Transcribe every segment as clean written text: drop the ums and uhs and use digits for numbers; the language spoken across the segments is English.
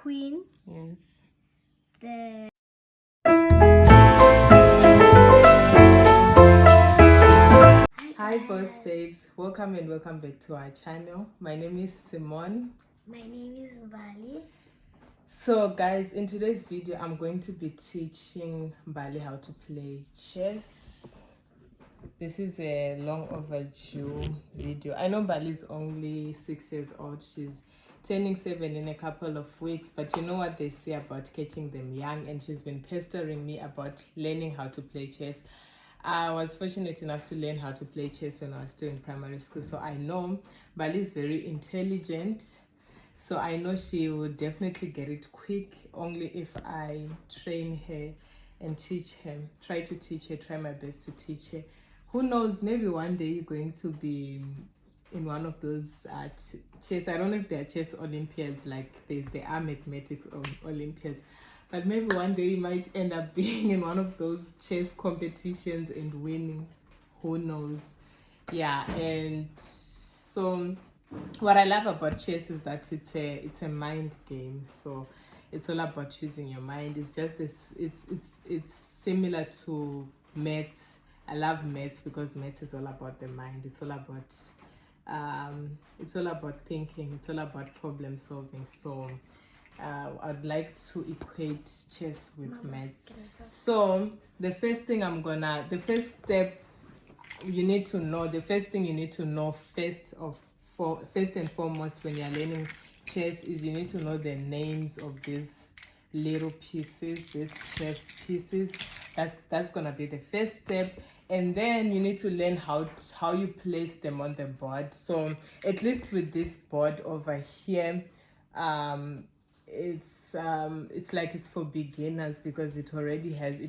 queen. Yes. The Hi boss babes, welcome and welcome back to our channel. My name is Simone. My name is Mbali. So guys, in today's video I'm going to be teaching Mbali how to play chess. This is a long overdue video. I know Mbali is only 6 years old. She's turning 7 in a couple of weeks, but you know what they say about catching them young, and she's been pestering me about learning how to play chess. I was fortunate enough to learn how to play chess when I was still in primary school, so I know Mbali is very intelligent. So I know she will definitely get it quick, only if I train her and teach her, try my best to teach her. Who knows, maybe one day you're going to be in one of those chess, I don't know if they're chess Olympiads, like there are mathematics Olympiads, but maybe one day you might end up being in one of those chess competitions and winning. Who knows? Yeah. And so what I love about chess is that it's a mind game. So it's all about using your mind. It's just this, it's similar to maths. I love maths because maths is all about the mind. It's all about thinking. It's all about problem solving. So I'd like to equate chess with maths. So the first thing the first thing you need to know first and foremost when you're learning chess is you need to know the names of these little pieces, these chess pieces. That's gonna be the first step, and then you need to learn how you place them on the board. So at least with this board over here, it's like it's for beginners because it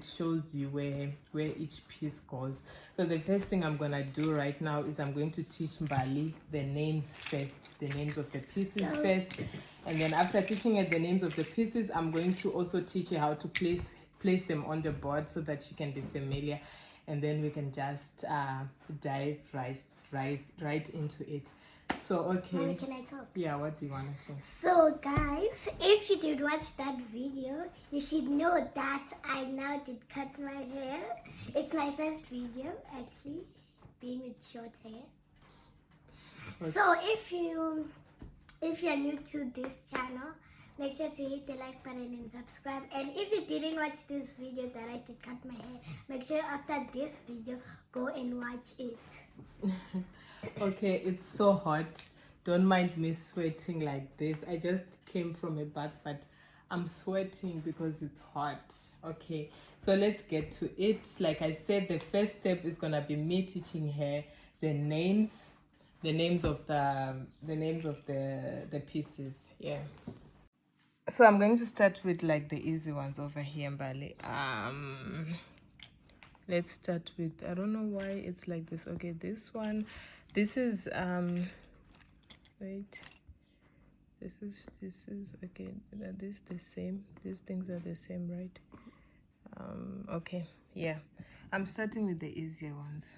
shows you where each piece goes. So the first thing I'm gonna do right now is I'm going to teach Mbali the names of the pieces first, and then after teaching her the names of the pieces, I'm going to also teach her how to place them on the board so that she can be familiar, and then we can just dive right into it. So okay. Mommy, can I talk? Yeah, what do you want to say? So guys, if you did watch that video, you should know that I now did cut my hair. It's my first video actually, being with short hair. Okay. So if you're new to this channel, make sure to hit the like button and subscribe. And if you didn't watch this video that I did cut my hair, make sure after this video, go and watch it. Okay, it's so hot. Don't mind me sweating like this. I just came from a bath, but I'm sweating because it's hot. Okay, so let's get to it. Like I said, the first step is gonna be me teaching her the names of the pieces. Yeah. So I'm going to start with like the easy ones over here, Mbali. Let's start with, I don't know why it's like this. Okay, this one, this is wait, this is okay, this the same, these things are the same, right? Okay, yeah, I'm starting with the easier ones.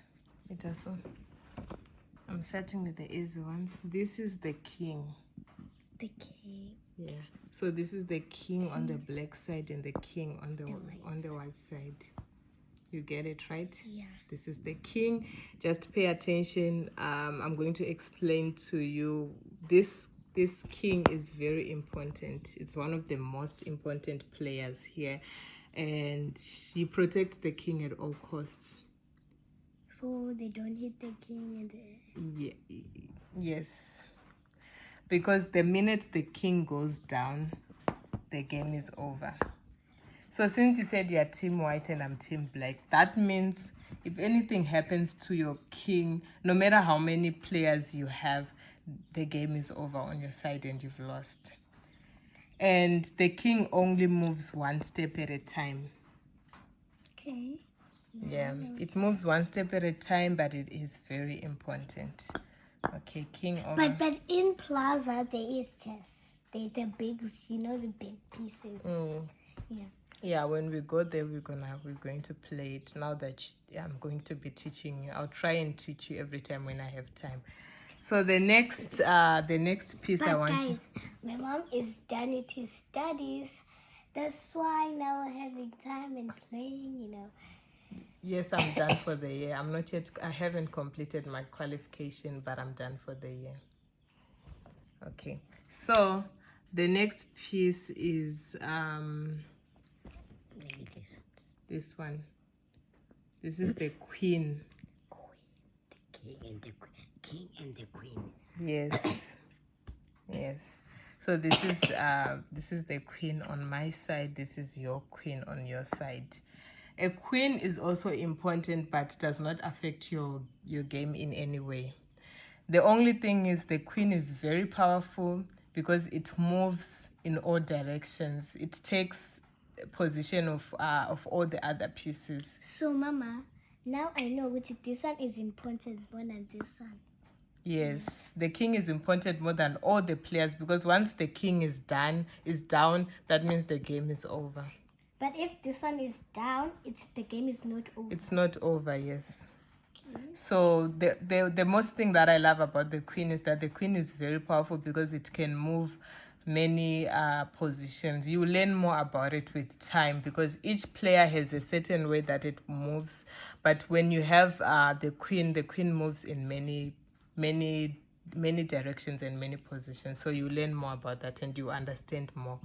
I'm starting with the easy ones. This is the king. The king. Yeah, so this is the king on the black side and the king on the white side. You get it, right? Yeah. This is the king. Just pay attention. I'm going to explain to you. This king is very important. It's one of the most important players here, and you protect the king at all costs. So they don't hit the king and Yeah. Yes. Because the minute the king goes down, the game is over. So since you said you're team white and I'm team black, that means if anything happens to your king, no matter how many players you have, the game is over on your side and you've lost. And the king only moves one step at a time. Okay. Yeah, it moves one step at a time, but it is very important. Okay, king over. But in Plaza there is chess. There's the big, the big pieces. Yeah. Yeah, when we go there, we're going to play it. Now that I'm going to be teaching you, I'll try and teach you every time when I have time. So the next piece I But want you. guys, my mom is done with his studies. That's why now we're having time and playing, you know. Yes, I'm done for the year. I'm not yet. I haven't completed my qualification, but I'm done for the year. Okay. So the next piece is Maybe this this one. This is the queen. king and the king and the queen. Yes. Yes. So this is the queen on my side. This is your queen on your side. A queen is also important, but does not affect your game in any way. The only thing is the queen is very powerful because it moves in all directions. It takes position of all the other pieces. So, Mama, now I know which this one is important more than this one. Yes, the king is important more than all the players because once the king is down, that means the game is over. But if this one is down, the game is not over. It's not over, yes. So the most thing that I love about the queen is that the queen is very powerful because it can move many positions. You learn more about it with time because each player has a certain way that it moves. But when you have the queen moves in many directions and many positions. So you learn more about that and you understand more.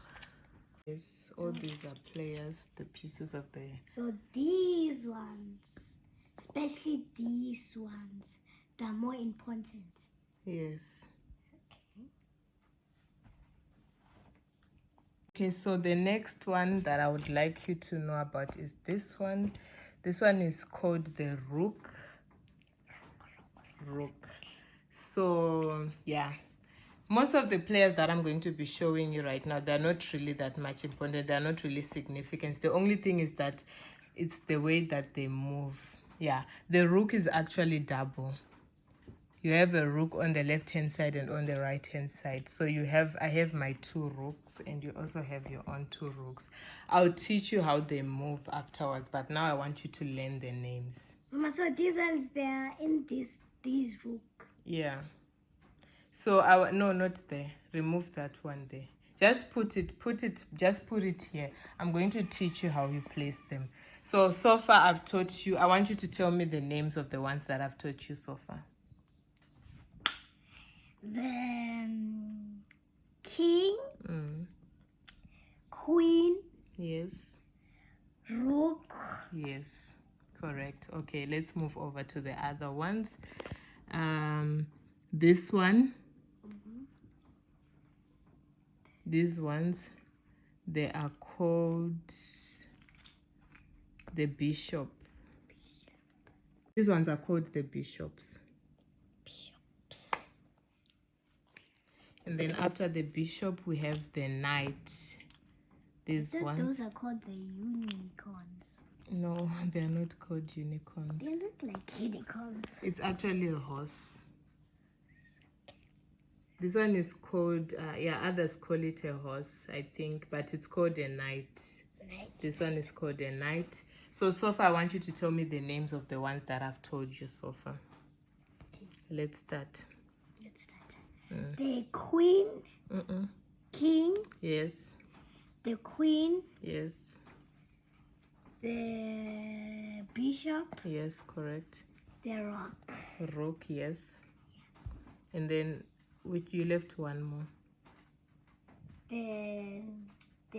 Yes, all these are players, the pieces of the... So these ones, especially these ones, they're more important. Yes. Okay, so the next one that I would like you to know about is this one. This one is called the rook. Rook. So, yeah. Most of the players that I'm going to be showing you right now, they're not really that much important. They're not really significant. The only thing is that it's the way that they move. Yeah, the rook is actually double. You have a rook on the left hand side and on the right hand side. So I have my two rooks and you also have your own two rooks. I'll teach you how they move afterwards, but now I want you to learn the names. Mama, so these ones, they're in these rook. Yeah. So no, not there. Remove that one there. Just put it here. I'm going to teach you how you place them. So far I've taught you. I want you to tell me the names of the ones that I've taught you so far. Then king, queen, Yes. rook. Yes, correct. Okay, let's move over to the other ones. This one, these ones, they are called the bishop. These ones are called the bishops. And then after the bishop, we have the knight. These ones. Those are called the unicorns. No, they're not called unicorns. They look like unicorns. It's actually a horse. This one is called, others call it a horse, I think, but it's called a knight. This one is called a knight. So far, I want you to tell me the names of the ones that I've told you so far. Okay. Let's start. The queen, king. Yes. The queen. Yes. The bishop. Yes, correct. The rook. Rook, yes. And then you left one more. The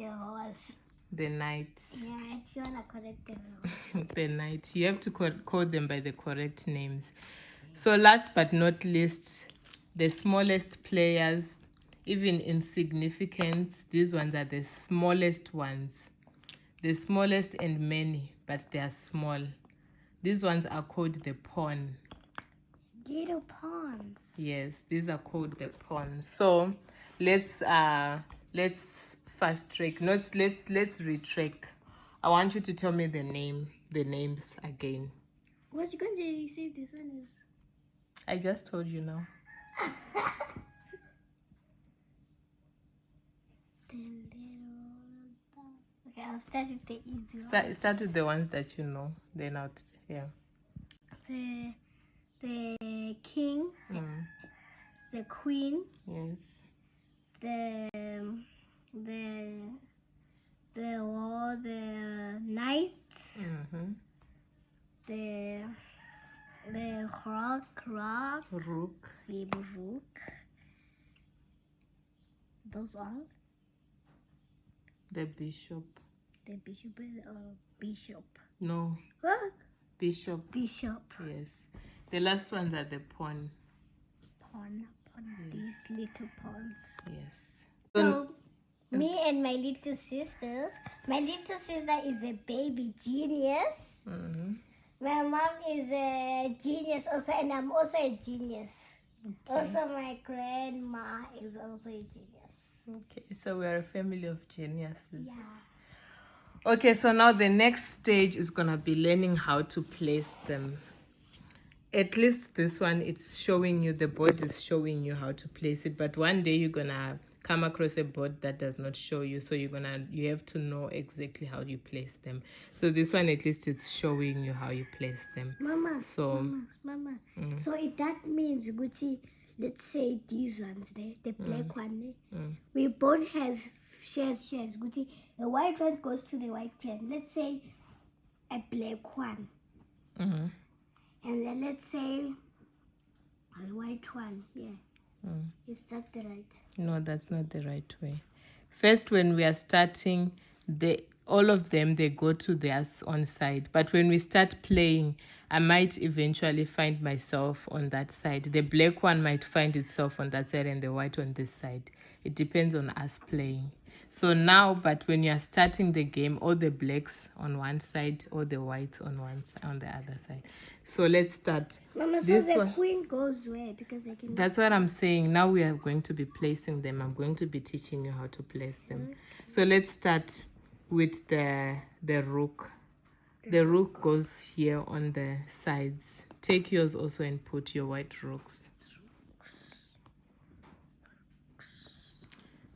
horse. The knight. Yeah, I actually want to correct them. The knight. You have to call them by the correct names. So last but not least, the smallest players, even in significance, these ones are the smallest ones. The smallest and many, but they are small. These ones are called the pawn. Little pawns. Yes, these are called the pawns. So let's fast track. Let's retrack. I want you to tell me the names again. What you going to say this one is? I just told you now. Okay, I'll start with the easy one. Start with the ones that you know. Then The king, the queen, Yes. the knight, Mm-hmm. the rook, Rook. rook. Those are The bishop. the bishop bishop. No. What? Bishop. Bishop. Yes. The last ones are the pawn. Pawn. These little pawns. Yes. So, me and my little sisters. My little sister is a baby genius. Mm-hmm. My mom is a genius also, and I'm also a genius. Okay. Also, my grandma is also a genius. Okay, so we are a family of geniuses. Yeah. Okay, so now the next stage is gonna be learning how to place them. At least this one, it's showing you, the board is showing you how to place it, but one day you're gonna come across a board that does not show you, so you have to know exactly how you place them. So this one, at least it's showing you how you place them. Mama. So Mama. So if that means, Gucci, let's say these ones there, the black one there, we both has shares. Gucci, the white one goes to the white one. Let's say a black one. mm-hmm. And then let's say a white one here. Is that the right? No, that's not the right way. First, when we are starting, all of them, they go to their own side. But when we start playing, I might eventually find myself on that side. The black one might find itself on that side and the white on this side. It depends on us playing. So now, but when you are starting the game, all the blacks on one side, all the whites on the other side. So let's start. Mama, so This the one, queen goes where? Because I can. that's what I'm saying. Now we are going to be placing them. I'm going to be teaching you how to place them. Okay. So let's start with the rook. The rook goes here on the sides. Take yours also and put your white rooks.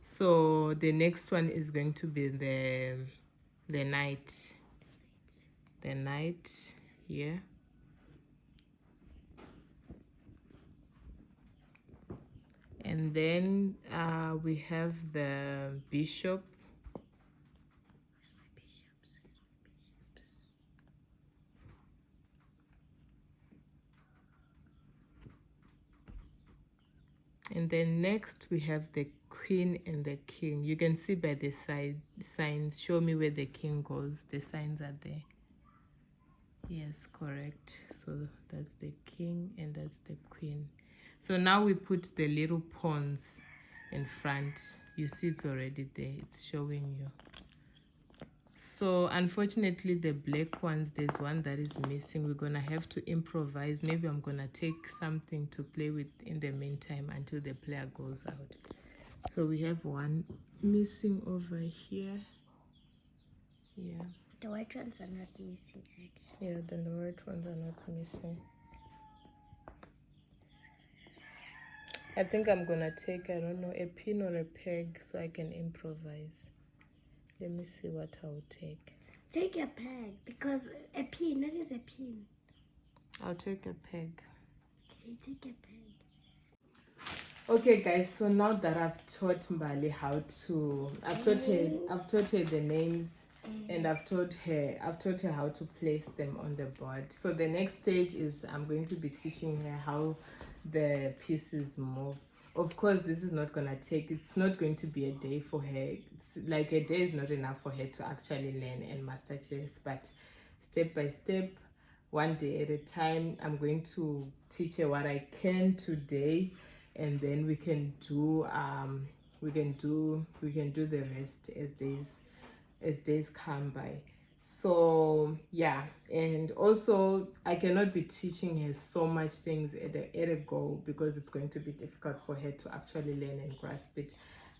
So the next one is going to be the knight. The knight here. And then we have the bishop. And then next we have the queen and the king. You can see by the side signs. Show me where the king goes. The signs are there. Yes, correct. So that's the king and that's the queen. So now we put the little pawns in front. You see it's already there. It's showing you. So unfortunately the black ones, there's one that is missing. We're gonna have to improvise. Maybe I'm gonna take something to play with in the meantime until the player goes out. So we have one missing over here. Yeah. The white ones are not missing, actually. Yeah, then the white ones are not missing. I think I'm gonna take, I don't know, a pin or a peg so I can improvise. Let me see what I'll take. Take a peg, because a pin, what is a pin? I'll take a peg. Okay, take a peg. Okay guys, so now that I've taught Mbali how to, I've taught her the names, and I've taught her how to place them on the board. So the next stage is I'm going to be teaching her how the pieces move. Of course, this is not gonna take, it's not going to be a day for her. It's like a day is not enough for her to actually learn and master chess, but step by step, one day at a time, I'm going to teach her what I can today, and then we can do the rest as days come by. So yeah, and also I cannot be teaching her so much things at a go, because it's going to be difficult for her to actually learn and grasp it.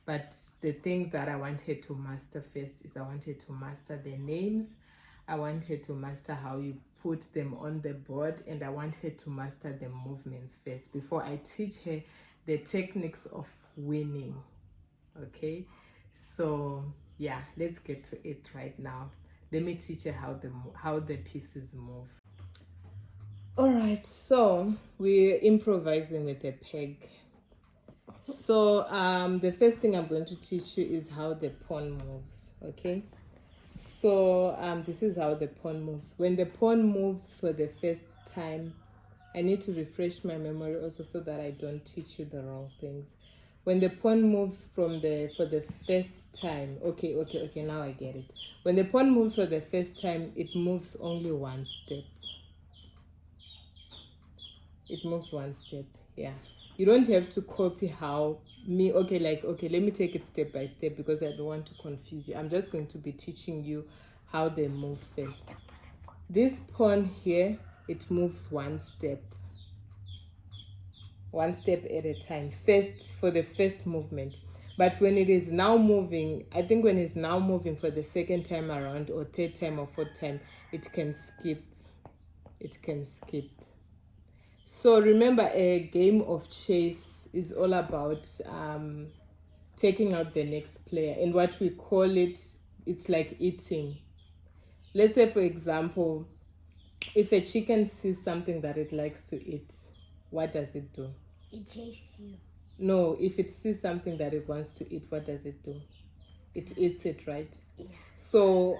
But the thing that I want her to master first is I want her to master the names. I want her to master how you put them on the board, and I want her to master the movements first before I teach her the techniques of winning. Okay, so yeah, let's get to it right now. Let me teach her how the pieces move. All right, so we're improvising with a peg. So the first thing I'm going to teach you is how the pawn moves. Okay. So this is how the pawn moves. When the pawn moves for the first time, I need to refresh my memory also so that I don't teach you the wrong things. When the pawn moves for the first time, okay, now I get it. When the pawn moves for the first time, it moves only one step. It moves one step, yeah. You don't have to copy how me, okay, let me take it step by step because I don't want to confuse you. I'm just going to be teaching you how they move first. This pawn here, it moves one step at a time, first for the first movement. But when it is now moving, I think when it's now moving for the second time around or third time or fourth time, it can skip. So remember, a game of chess is all about taking out the next player, and what we call it's like eating. Let's say, for example, if a chicken sees something that it likes to eat, what does it do? It chases you. No, if it sees something that it wants to eat, what does it do? It eats it, right? Yeah. So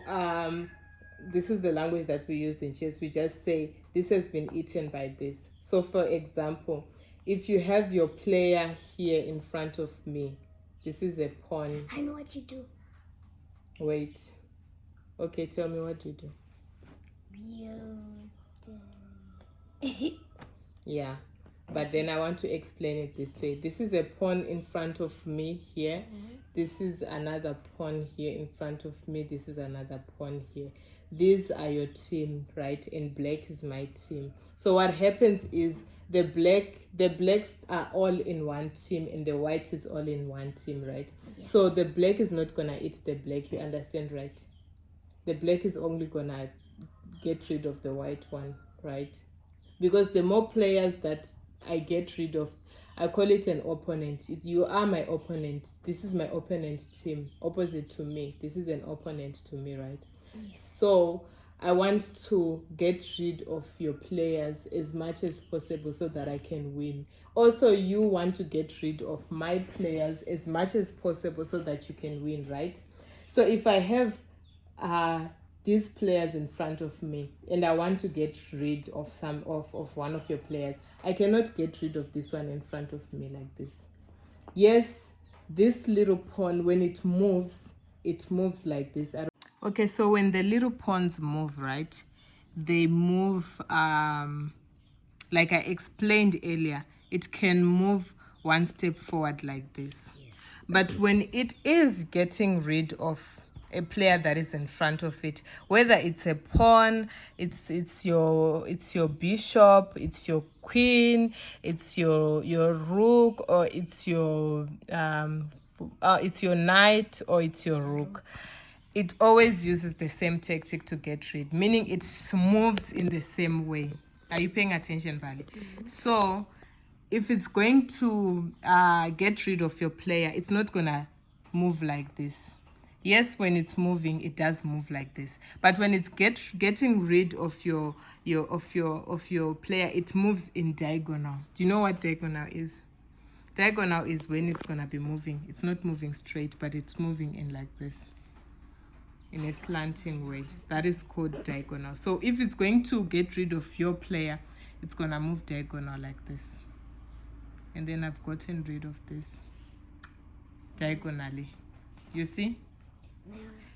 this is the language that we use in chess. We just say this has been eaten by this. So for example, if you have your player here in front of me, this is a pawn. I know what you do. Wait. Okay, tell me what you do. Yeah, but then I want to explain it this way. This is a pawn in front of me here. This is another pawn here in front of me. This is another pawn here. These are your team, right? And black is my team. So what happens is the blacks are all in one team and the white is all in one team, right? Yes. So the black is not gonna eat the black, you understand, right? The black is only gonna get rid of the white one, right? Because the more players that I get rid of, I call it an opponent. You are my opponent. This is my opponent's team, opposite to me. This is an opponent to me, right? Yes. So I want to get rid of your players as much as possible so that I can win. Also, you want to get rid of my players as much as possible so that you can win, right? So if I have these players in front of me and I want to get rid of one of your players, I cannot get rid of this one in front of me like this. Yes, this little pawn, when it moves like this. Okay, so when the little pawns move, right, they move like I explained earlier, it can move one step forward like this. Yes. But when it is getting rid of a player that is in front of it, whether it's a pawn, it's your bishop, it's your queen, it's your rook, or it's your knight, or it's your rook, it always uses the same tactic to get rid, meaning it moves in the same way. Are you paying attention, Mbali? Mm-hmm. So if it's going to get rid of your player, it's not gonna move like this. Yes, when it's moving, it does move like this. But when it's getting rid of your player, it moves in diagonal. Do you know what diagonal is? Diagonal is when it's gonna be moving. It's not moving straight, but it's moving in like this, in a slanting way. That is called diagonal. So if it's going to get rid of your player, it's gonna move diagonal like this. And then I've gotten rid of this diagonally. You see?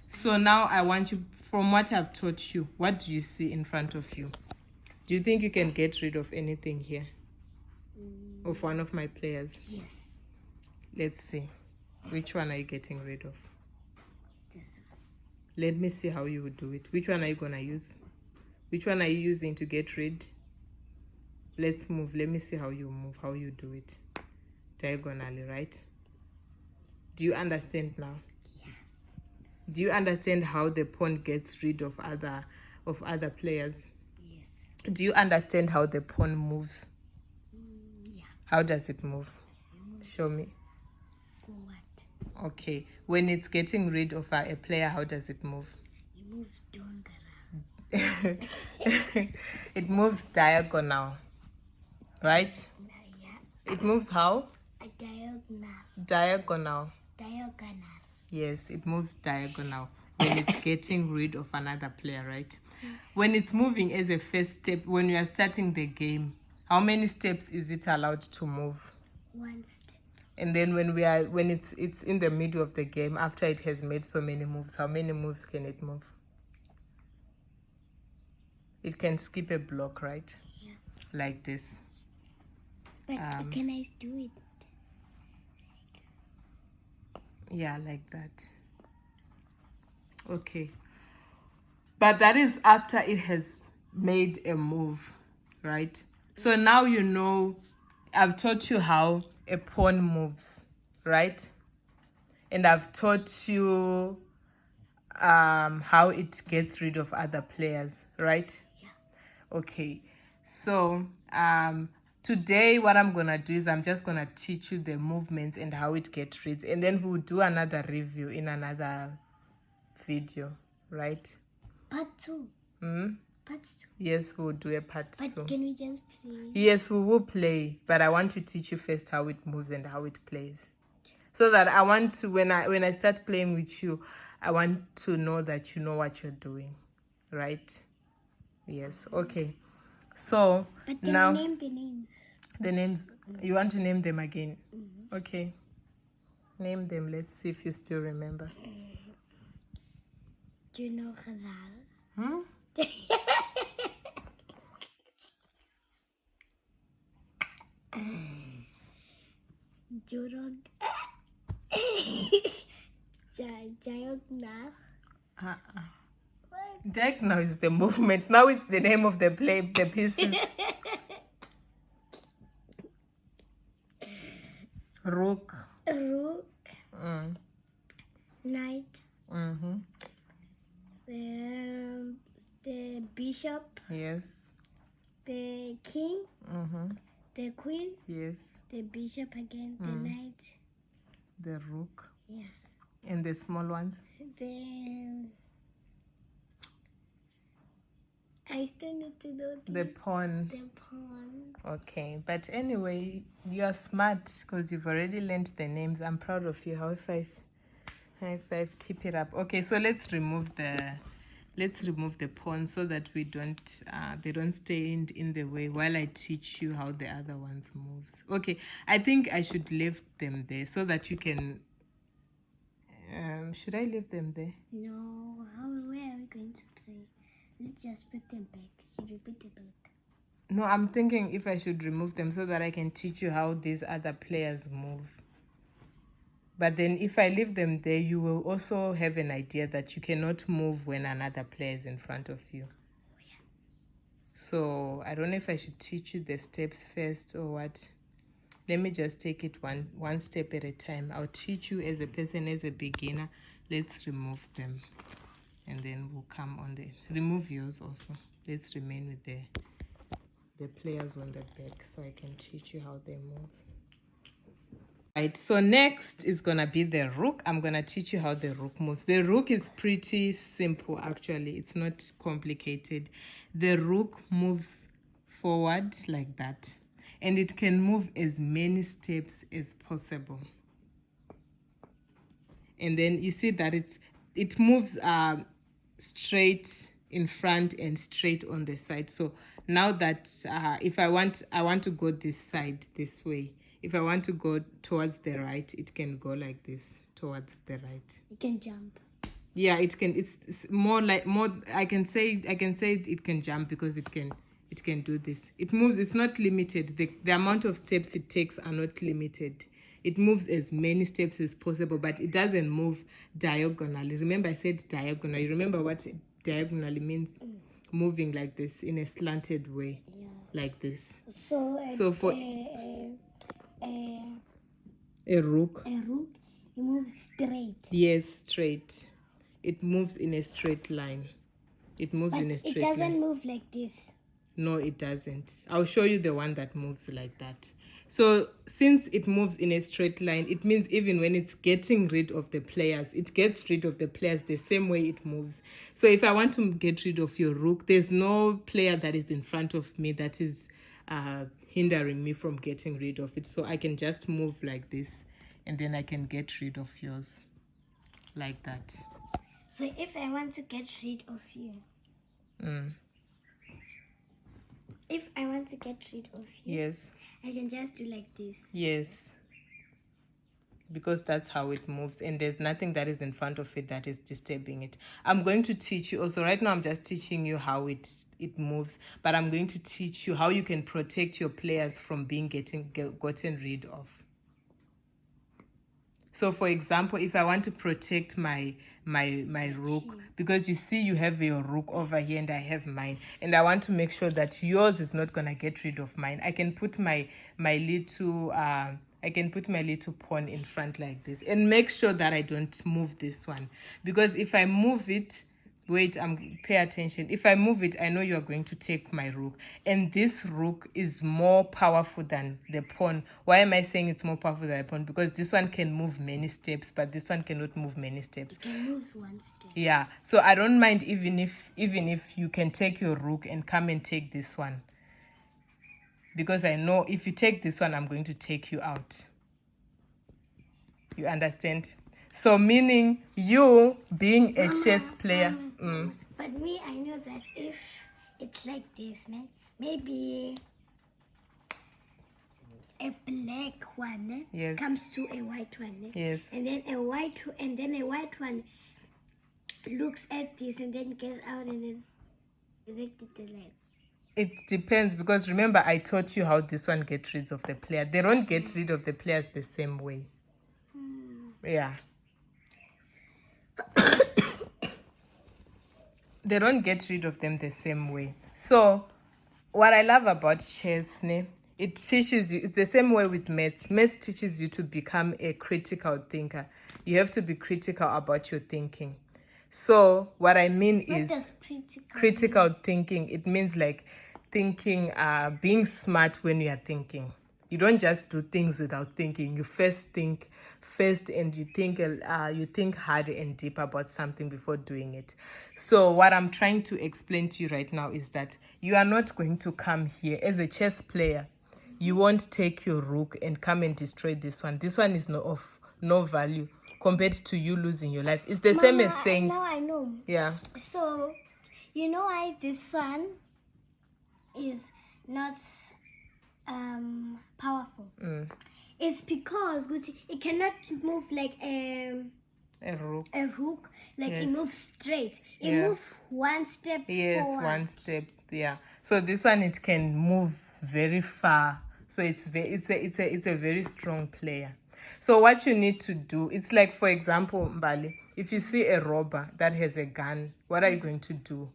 So now I want you, from what I've taught you, what do you see in front of you? Do you think you can get rid of anything here? Of one of my players? Yes. Let's see. Which one are you getting rid of? This one. Let me see how you would do it. Which one are you going to use? Which one are you using to get rid? Let's move. Let me see how you move, how you do it. Diagonally, right? Do you understand now? Yes. Do you understand how the pawn gets rid of other players? Yes. Do you understand how the pawn moves? Yeah. How does it move? Show me. Forward. Okay. When it's getting rid of a player, how does it move? It moves diagonal. It moves diagonal. Right? Yeah. It moves how? A diagonal. Diagonal. Diagonal. Yes, it moves diagonal when it's getting rid of another player, right? When it's moving as a first step, when you are starting the game, how many steps is it allowed to move? 1 step. And then when it's in the middle of the game, after it has made so many moves, how many moves can it move? It can skip a block, right? Yeah. Like this. But can I do it? Yeah, like that. Okay. But that is after it has made a move, right? So now you know, I've taught you how a pawn moves, right? And I've taught you how it gets rid of other players, right? Yeah. Okay. So today what I'm gonna do is I'm just gonna teach you the movements and how it gets rid, and then we'll do another review in another video, right? Part 2. Part 2. Yes, we'll do a part But 2. can we just play? Yes, we will play, but I want to teach you first how it moves and how it plays, so that I want to, when I start playing with you, I want to know that you know what you're doing, right? Yes. Okay. So But can now I name the names? the names, you want to name them again? Okay. Name them. Let's see if you still remember. Do you know Ghazal? Hmm? Jorog. Jayogna. What? Jack now is the movement. Now it's the name of the pieces. Rook. Rook. Knight. Mm-hmm. The bishop. Yes. The king. Mm-hmm. The queen. Yes. The bishop again. The knight. The rook. Yeah. And the small ones? I still need to know The pawn. the pawn. Okay, but anyway, you are smart because you've already learned the names. I'm proud of you. High five. High five. Keep it up. Okay, so let's remove the pawn so that we don't they don't stay in the way while I teach you how the other ones moves. Okay, I think I should leave them there so that you can should I leave them there? No, where are we going to play? Let's just put them back. Should we put them back? No, I'm thinking if I should remove them so that I can teach you how these other players move. But then if I leave them there, you will also have an idea that you cannot move when another player is in front of you. Oh, yeah. So I don't know if I should teach you the steps first or what. Let me just take it one step at a time. I'll teach you as a person, as a beginner. Let's remove them. And then we'll come on the... Remove yours also. Let's remain with the players on the back so I can teach you how they move. Right, so next is gonna be the rook. I'm gonna teach you how the rook moves. The rook is pretty simple actually. It's not complicated. The rook moves forward like that, and it can move as many steps as possible. And then you see that it moves straight in front and straight on the side. So now that if I want to go this side this way, if I want to go towards the right, it can go like this towards the right. It can jump. Yeah, it can. It's more. I can say it can jump because it can do this. It moves. It's not limited. The amount of steps it takes are not limited. It moves as many steps as possible, but it doesn't move diagonally. Remember, I said diagonal. You remember what diagonally means? Moving like this in a slanted way, Yeah. like this. So for a rook, it moves straight. yes, straight. It moves in a straight line. It moves But in a straight it doesn't line. move like this. No, it doesn't. I'll show you the one that moves like that. So since it moves in a straight line, it means even when it's getting rid of the players, it gets rid of the players the same way it moves. So if I want to get rid of your rook, there's no player that is in front of me that is hindering me from getting rid of it. So I can just move like this and then I can get rid of yours like that. So if I want to get rid of you, if I want to get rid of you, yes, I can just do like this. yes, because that's how it moves, and there's nothing that is in front of it that is disturbing it. I'm going to teach you also. Right now I'm just teaching you how it moves, but I'm going to teach you how you can protect your players from being gotten rid of. So for example, if I want to protect my rook, because you see you have your rook over here and I have mine, and I want to make sure that yours is not gonna get rid of mine, I can put my little pawn in front like this and make sure that I don't move this one, because if I move it, pay attention. If I move it, I know you are going to take my rook, and this rook is more powerful than the pawn. Why am I saying it's more powerful than the pawn? Because this one can move many steps, but this one cannot move many steps. It can move one step. Yeah, so I don't mind even if you can take your rook and come and take this one, because I know if you take this one, I'm going to take you out. You understand? So meaning you being a chess player. But me, I know that if it's like this, maybe a black one Yes. comes to a white one. Yes. And then a white one looks at this and then gets out and then it depends, because remember I taught you how this one gets rid of the player. They don't get rid of the players the same way. Yeah. They don't get rid of them the same way. So what I love about chess, it teaches you, it's the same way with maths. Maths teaches you to become a critical thinker. You have to be critical about your thinking. So what I mean is critical thinking. It means like thinking, being smart when you are thinking. You don't just do things without thinking. You think and you think hard and deep about something before doing it. So what I'm trying to explain to you right now is that you are not going to come here as a chess player. You won't take your rook and come and destroy this one. This one is of no value compared to you losing your life. It's the same as saying... Now I know. Yeah. So, you know why this one is not powerful? It's because it cannot move like a rook. Like it moves straight. It moves one step forward. One step. Yeah. So this one, it can move very far. So it's a very strong player. So what you need to do, it's like, for example, Mbali, if you see a robber that has a gun, what are you going to do?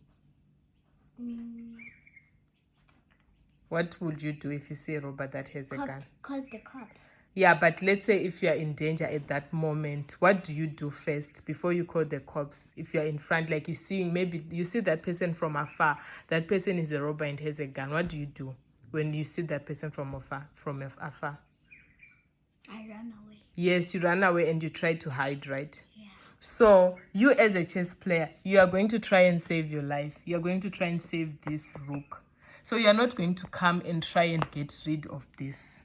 What would you do if you see a robber that has a gun? Call the cops. Yeah, but let's say if you are in danger at that moment, what do you do first before you call the cops? If you are in front, like maybe you see that person from afar, that person is a robber and has a gun. What do you do when you see that person from afar? I run away. Yes, you run away and you try to hide, right? Yeah. So you as a chess player, you are going to try and save your life. You are going to try and save this rook. So you are not going to come and try and get rid of this.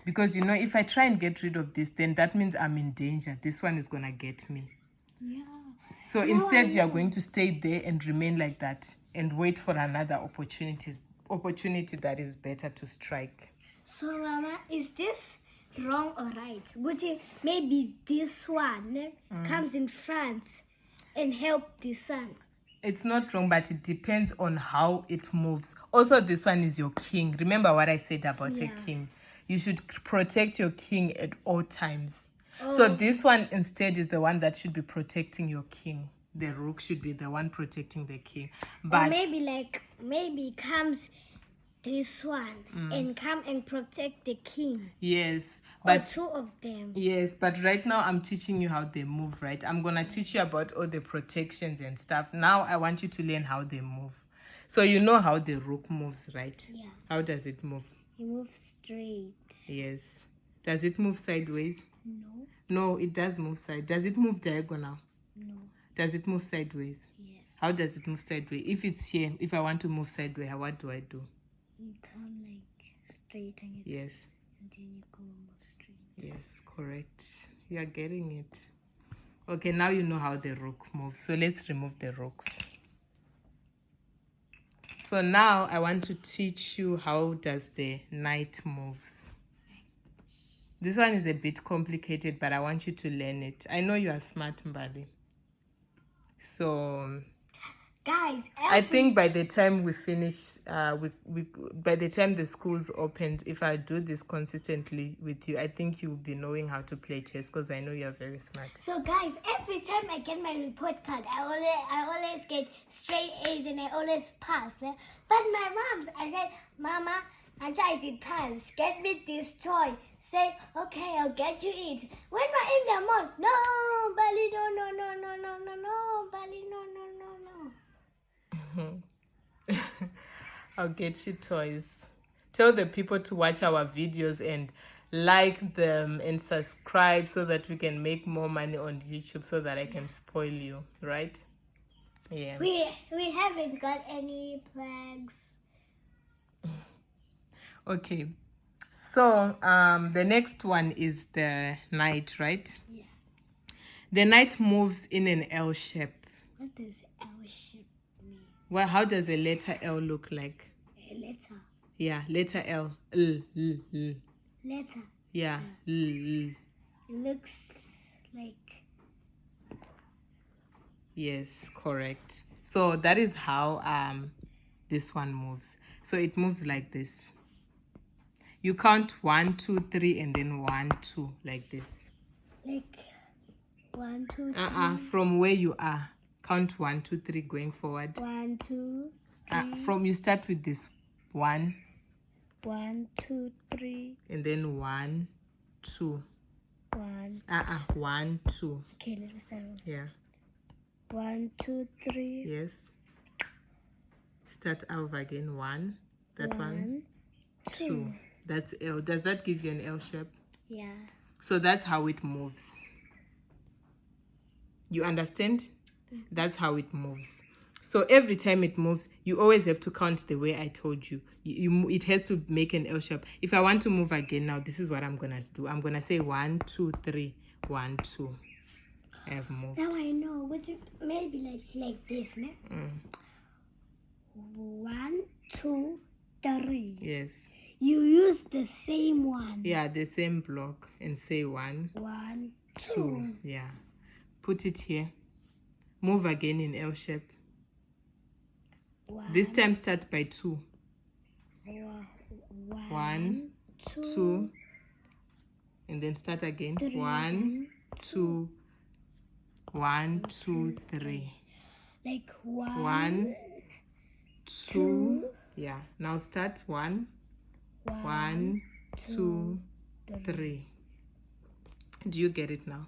Because, if I try and get rid of this, then that means I'm in danger. This one is going to get me. Yeah. So instead, you are going to stay there and remain like that and wait for another opportunity that is better to strike. So, Mama, is this wrong or right? Would you maybe this one comes in front and help this one? It's not wrong, but it depends on how it moves. Also, this one is your king. Remember what I said about a king. You should protect your king at all times. So this one instead is the one that should be protecting your king. The rook should be the one protecting the king. But or maybe comes this one and come and protect the king. Yes, but two of them. Yes, but right now I'm teaching you how they move, right? I'm gonna teach you about all the protections and stuff. Now I want you to learn how they move. So you know how the rook moves, right? Yeah. How does it move? It moves straight. Yes. Does it move sideways? No. No, it does move side. Does it move diagonal? No. Does it move sideways? Yes. How does it move sideways? If it's here, if I want to move sideways, what do I do? You come like straight and yes. And then you go more straight. Yes, correct. You are getting it. Okay, now you know how the rook moves. So let's remove the rooks. So now I want to teach you how does the knight moves. This one is a bit complicated, but I want you to learn it. I know you are smart, Mbali. So Guys, I think by the time we finish, by the time the schools opened, if I do this consistently with you, I think you'll be knowing how to play chess because I know you're very smart. So guys, every time I get my report card, I always get straight A's and I always pass. Eh? But my mom's, I said, Mama, I did pass. Get me this toy. Say, okay, I'll get you it. When we're in the mall, no, Bali, no, Bali, no. I'll get you toys. Tell the people to watch our videos and like them and subscribe so that we can make more money on YouTube so that I can spoil you, right? Yeah. We haven't got any flags. Okay. So the next one is the knight, right? Yeah. The knight moves in an L shape. What does L shape mean? Well, how does a letter L look like? A letter. Yeah, letter L. L. Letter. Yeah, L. It looks like. Yes, correct. So that is how this one moves. So it moves like this. You count 1, 2, 3, and then 1, 2, like this. Like 1, 2, 3. From where you are, count 1, 2, 3, going forward. 1, 2, 3. From you start with this 1. 1, 2, 3. And then 1, 2. 1. 1, 2. Okay, let me start. Yeah. 1, 2, 3. Yes. Start over again. 1. That 1. 2. That's L. Does that give you an L shape? Yeah. So that's how it moves. You understand? That's how it moves. So every time it moves, you always have to count the way I told you. It has to make an L shape. If I want to move again now, this is what I'm going to do. I'm going to say 1, 2, 3, 1, 2. I have moved. Now I know. Maybe like this, no? 1, 2, 3. Yes. You use the same one. Yeah, the same block and say 1, 1, 2. Yeah. Put it here. Move again in L shape. 1, this time start by 2. 1, 2. And then start again. 3, 1, 2, 1, 2, 3. Like 1, 1, 2. Yeah. Now start 1, 1, 2, 3. Do you get it now?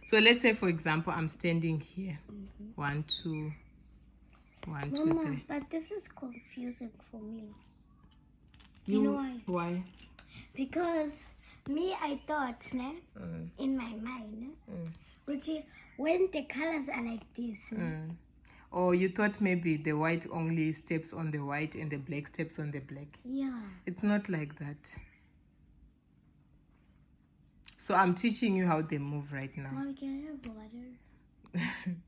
So let's say, for example, I'm standing here. 1, 2, 1, 2, Mama, 3. but this is confusing for me. You know why? Why? Because me, I thought, in my mind, but see, when the colors are like this, Or you thought maybe the white only steps on the white and the black steps on the black. yeah. It's not like that. So I'm teaching you how they move right now. Mom, can I have water?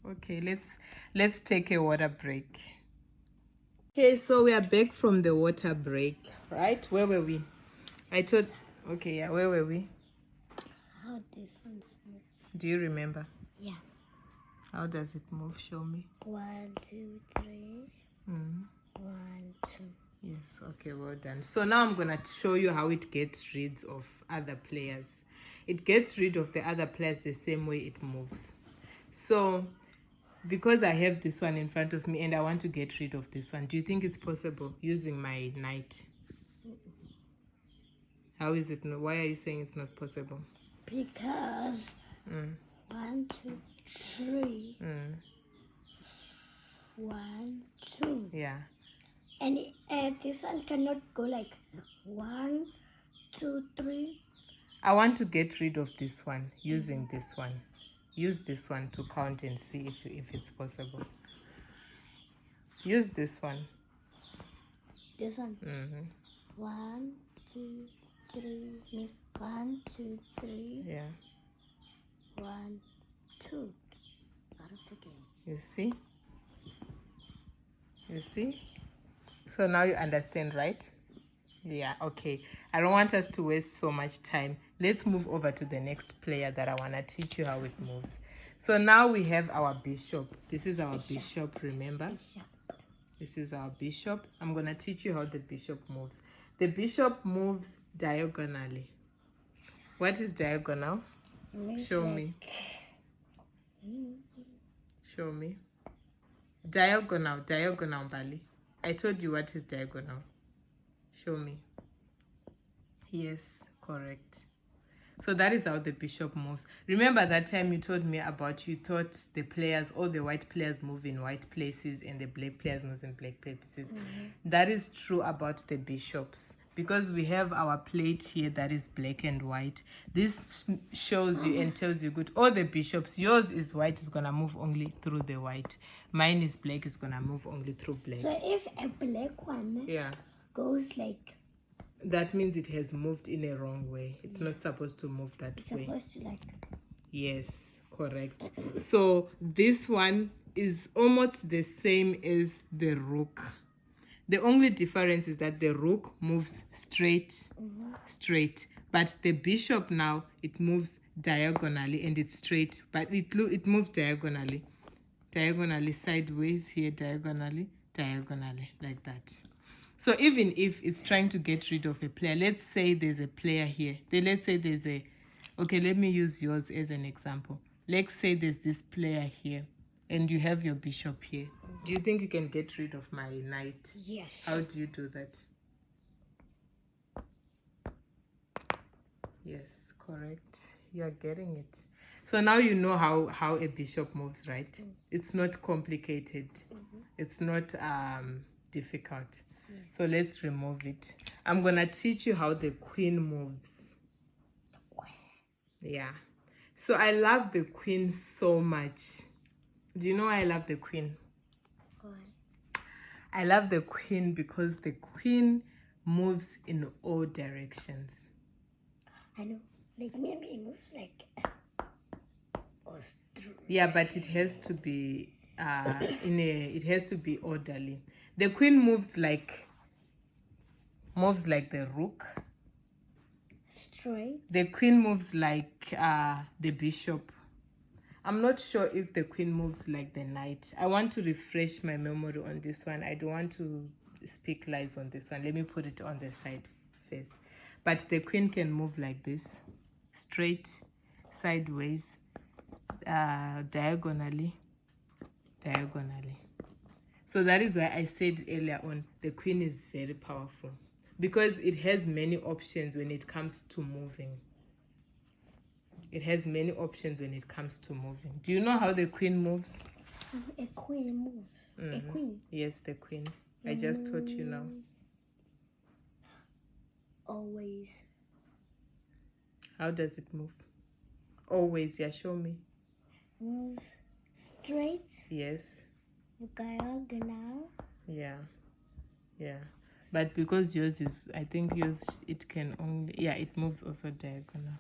Okay, let's take a water break. Okay, so we are back from the water break, right? Where were we? I thought, okay, yeah, where were we? How this one's move? Do you remember? Yeah. How does it move? Show me. 1, 2, 3. 1, 2. Yes, okay, well done. So now I'm gonna show you how it gets rid of other players. It gets rid of the other players the same way it moves. So because I have this one in front of me and I want to get rid of this one, do you think it's possible using my knight? How is it not? Why are you saying it's not possible? Because 1, 2, 3. 1, 2. Yeah. And this one cannot go like 1, 2, 3. I want to get rid of this one using this one. Use this one to count and see if it's possible. Use this one. This one. 1, 2, 3. 1, 2, 3. Yeah. 1, 2. Out of the game. You see? You see? So now you understand, right? Yeah, okay. I don't want us to waste so much time. Let's move over to the next player that I want to teach you how it moves. So now we have our bishop. This is our bishop, remember? Bishop. This is our bishop. I'm going to teach you how the bishop moves. The bishop moves diagonally. What is diagonal? Show me. Show me. Diagonal, Mbali. I told you what is diagonal. Show me. Yes, correct. So that is how the bishop moves. Remember that time you told me about, you thought the players, all the white players move in white places and the black players move in black places. That is true about the bishops. Because we have our plate here that is black and white. This shows you and tells you good. All the bishops, yours is white, is going to move only through the white. Mine is black, is going to move only through black. So if a black one goes like... That means it has moved in a wrong way. It's not supposed to move that way. It's supposed to like... Yes, correct. So this one is almost the same as the rook. The only difference is that the rook moves straight. But the bishop now, it moves diagonally and it's straight. But it moves diagonally. Diagonally, sideways here, diagonally, like that. So even if it's trying to get rid of a player, let's say there's a player here. Then let's say there's a... Okay, let me use yours as an example. Let's say there's this player here and you have your bishop here. Do you think you can get rid of my knight? Yes. How do you do that? Yes, correct. You are getting it. So now you know how a bishop moves, right? It's not complicated. It's not difficult. So let's remove it. I'm going to teach you how the queen moves. Yeah. So I love the queen so much. Do you know why I love the queen? Why? I love the queen because the queen moves in all directions. I know. Like maybe it moves like... Yeah, but it has to be it has to be orderly. The queen moves like the rook. Straight. The queen moves like the bishop. I'm not sure if the queen moves like the knight. I want to refresh my memory on this one. I don't want to speak lies on this one. Let me put it on the side first. But the queen can move like this, straight, sideways, diagonally. So that is why I said earlier on, the queen is very powerful because it has many options when it comes to moving. It has many options when it comes to moving. Do you know how the queen moves? A queen moves. A queen. Yes, the queen. I just taught you now. Always. How does it move? Always, yeah, show me. Moves straight. Yes. Diagonal. Yeah. But because yours is, I think yours, it can only, yeah, it moves also diagonal.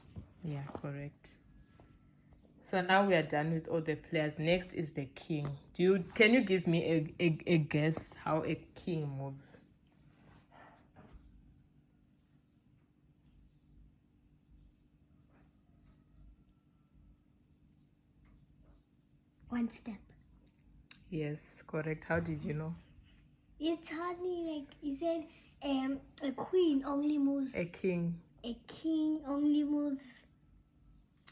Yeah, correct. So now we are done with all the players. Next is the king. Can you give me a guess how a king moves? One step. Yes, correct. How did you know? It's hardly like you said. A queen only moves. A king. A king only moves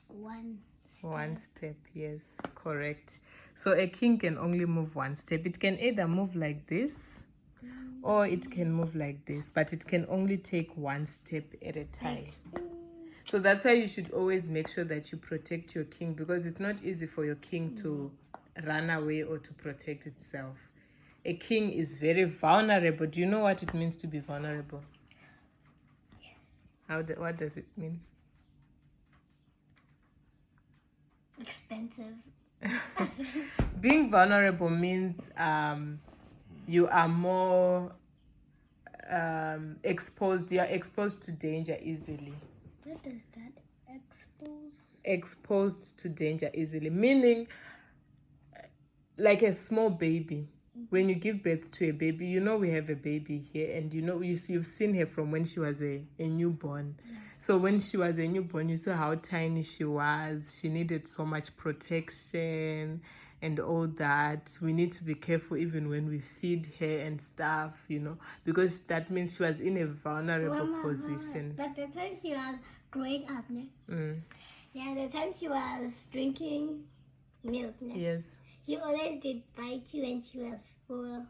one step. One step, yes, correct. So a king can only move one step. It can either move like this or it can move like this, but it can only take one step at a time. So that's why you should always make sure that you protect your king, because it's not easy for your king to run away or to protect itself. A king is very vulnerable. Do you know what it means to be vulnerable? What does it mean? Expensive. Being vulnerable means you are more exposed. You are exposed to danger easily. What does that exposed to danger easily, meaning like a small baby. When you give birth to a baby, you know we have a baby here, and you know you've seen her from when she was a newborn. So when she was a newborn, you saw how tiny she was. She needed so much protection and all that. We need to be careful even when we feed her and stuff, you know, because that means she was in a vulnerable position. But the time she was growing up, yeah, the time she was drinking milk, yes, she always did bite you when she was full.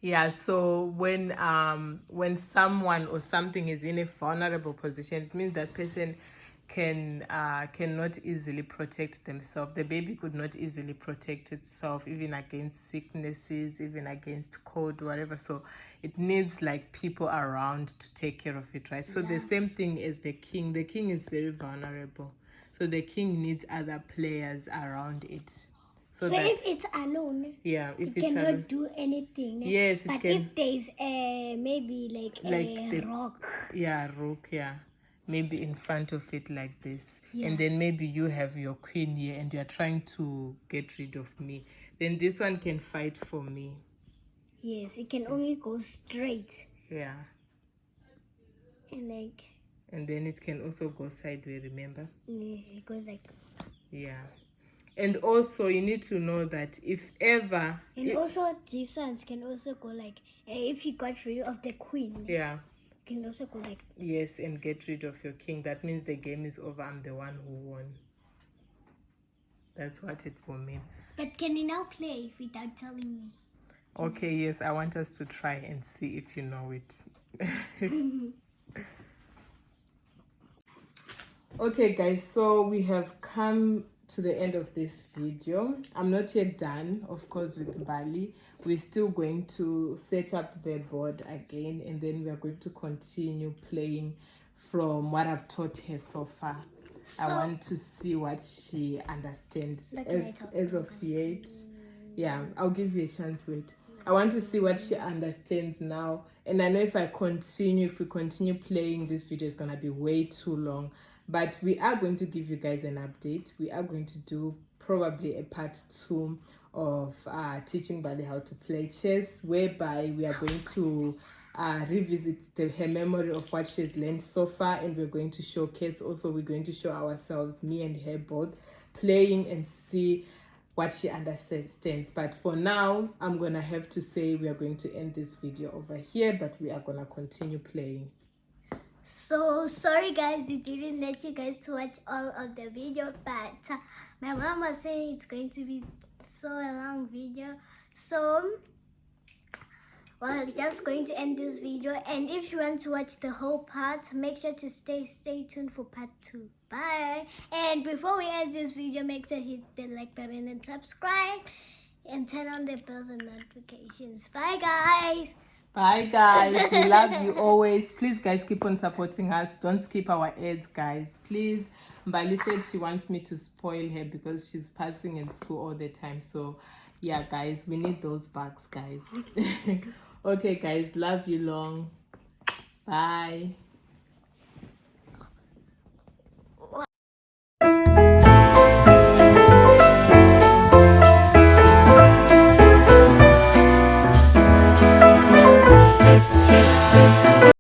Yeah, so when someone or something is in a vulnerable position, it means that person cannot easily protect themselves. The baby could not easily protect itself, even against sicknesses, even against cold, whatever. So it needs like people around to take care of it, right? So the same thing as the king. The king is very vulnerable, so the king needs other players around it. So that, if it's alone, if it it's cannot do anything. Yes, it but can. If there's maybe like a rock. Yeah, rook, yeah. Maybe in front of it like this. Yeah. And then maybe you have your queen here and you're trying to get rid of me. Then this one can fight for me. Yes, it can only go straight. Yeah. And then it can also go sideways, remember? It goes like... Yeah. And also you need to know that if ever... And also these ones can also go like, if you got rid of the queen. Yeah. You can also go like... Yes, and get rid of your king. That means the game is over. I'm the one who won. That's what it will mean. But can you now play without telling me? Okay, yes, I want us to try and see if you know it. Okay, guys, so we have come to the end of this video. I'm not yet done, of course, with Mbali. We're still going to set up the board again, and then we are going to continue playing from what I've taught her so far. I want to see what she understands as of yet. Yeah, I'll give you a chance. Wait, I want to see what she understands now, and I know if we continue playing, this video is gonna be way too long. But we are going to give you guys an update. We are going to do probably a part 2 of teaching Mbali how to play chess, whereby we are going to revisit her memory of what she's learned so far, and we're going to showcase. Also, we're going to show ourselves, me and her both, playing and see what she understands. But for now, I'm gonna have to say we are going to end this video over here, but we are gonna continue playing. So sorry guys, it didn't let you guys to watch all of the video, but my mom was saying it's going to be so a long video. So well, just going to end this video, and if you want to watch the whole part, make sure to stay tuned for part 2. Bye. And before we end this video, make sure to hit the like button and subscribe and turn on the bells and notifications. Bye guys. Bye guys, we love you always. Please guys, keep on supporting us. Don't skip our ads, guys, please. Mbali said she wants me to spoil her because she's passing in school all the time. So yeah guys, we need those bucks, guys. Okay guys, love you long. Bye.